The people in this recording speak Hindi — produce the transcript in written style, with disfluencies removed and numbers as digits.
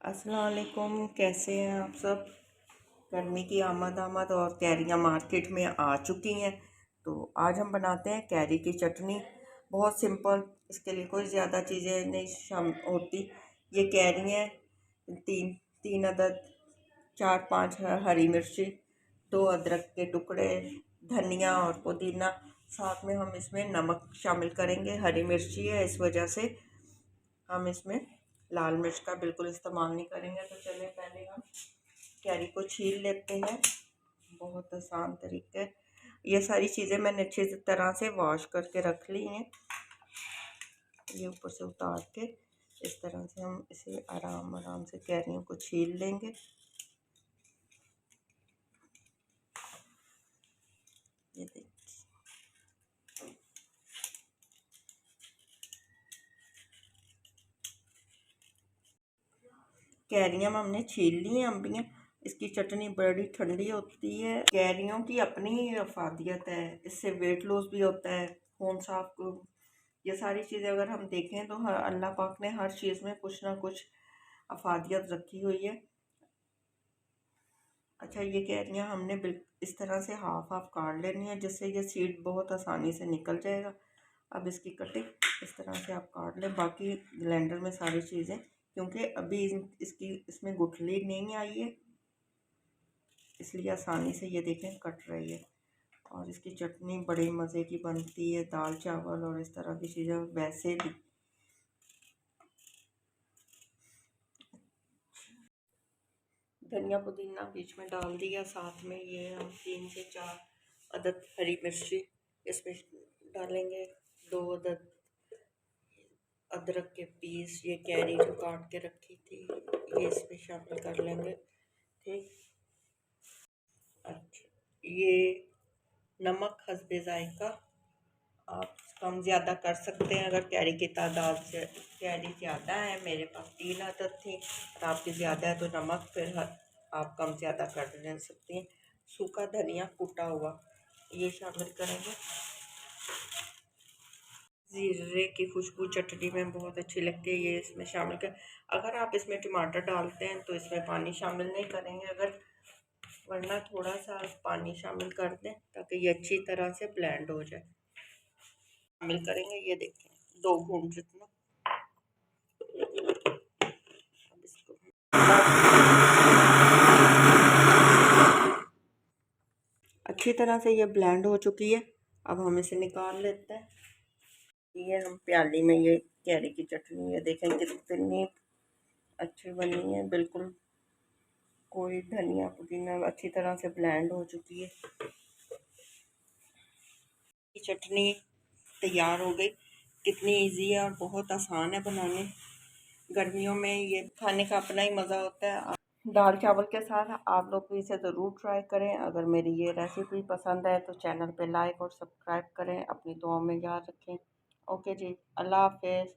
अस्सलाम वालेकुम। कैसे हैं आप सब। गर्मी की आमद और कैरियाँ मार्केट में आ चुकी हैं। तो आज हम बनाते हैं कैरी की चटनी। बहुत सिंपल, इसके लिए कोई ज़्यादा चीज़ें नहीं होती। ये कैरी हैं, तीन तीन अदद, 4-5 हरी मिर्ची, 2 अदरक के टुकड़े, धनिया और पुदीना। साथ में हम इसमें नमक शामिल करेंगे। हरी मिर्ची है, इस वजह से हम इसमें लाल मिर्च का बिल्कुल इस्तेमाल नहीं करेंगे। तो चलिए पहले हम कैरी को छील लेते हैं। बहुत आसान तरीका है। ये सारी चीज़ें मैंने अच्छी तरह से वॉश करके रख ली हैं। ये ऊपर से उतार के इस तरह से हम इसे आराम आराम से कैरियों को छील लेंगे। ये देखिए, कैरियाँ हमने छील ली हैं अम्बियाँ। इसकी चटनी बड़ी ठंडी होती है। कैरियों की अपनी ही अफादियत है, इससे वेट लॉस भी होता है, खून साफ को। ये सारी चीज़ें अगर हम देखें तो अल्लाह पाक ने हर चीज़ में कुछ ना कुछ अफादियत रखी हुई है। अच्छा, ये कैरियाँ हमने इस तरह से हाफ हाफ काट लेनी है, जिससे ये सीड बहुत आसानी से निकल जाएगा। अब इसकी कटिंग इस तरह से आप काट लें। बाकी ब्लेंडर में सारी चीज़ें, क्योंकि अभी इसमें गुठली नहीं आई है, इसलिए आसानी से ये देखें कट रही है। और इसकी चटनी बड़े मज़े की बनती है, दाल चावल और इस तरह की चीज़ें वैसे भी। धनिया पुदीना बीच में डाल दिया। साथ में ये हम 3 से 4 अदद हरी मिर्ची इसमें डालेंगे। 2 अदद अदरक के पीस, ये कैरी जो काट के रखी थी ये इसमें शामिल कर लेंगे। ठीक। अच्छा, ये नमक हस्बे जायका, आप कम ज़्यादा कर सकते हैं अगर कैरी की तादाद से। कैरी ज़्यादा है, मेरे पास 3 अदद थी, और आपकी ज़्यादा है तो नमक फिर आप कम ज़्यादा कर ले सकती हैं। सूखा धनिया कूटा हुआ ये शामिल करेंगे। ज़ीरे की खुशबू चटनी में बहुत अच्छी लगती है, ये इसमें शामिल कर। अगर आप इसमें टमाटर डालते हैं तो इसमें पानी शामिल नहीं करेंगे, अगर वरना थोड़ा सा पानी शामिल कर दें ताकि ये अच्छी तरह से ब्लेंड हो जाए। शामिल करेंगे, ये देखें 2 घूंट जितना। अब इसको अच्छी तरह से ये ब्लेंड हो चुकी है। अब हम इसे निकाल लेते हैं। ये हम प्याली में ये कैरी की चटनी, ये देखें कितनी अच्छी बनी है। बिल्कुल कोई धनिया पुदीना, अच्छी तरह से ब्लेंड हो चुकी है। चटनी तैयार हो गई। कितनी इजी है और बहुत आसान है बनाने। गर्मियों में ये खाने का अपना ही मज़ा होता है। दाल चावल के साथ आप लोग भी इसे ज़रूर ट्राई करें। अगर मेरी ये रेसिपी पसंद है तो चैनल पे लाइक और सब्सक्राइब करें। अपनी दुआओं में याद रखें। ओके जी, अल्लाह हाफ़िज़।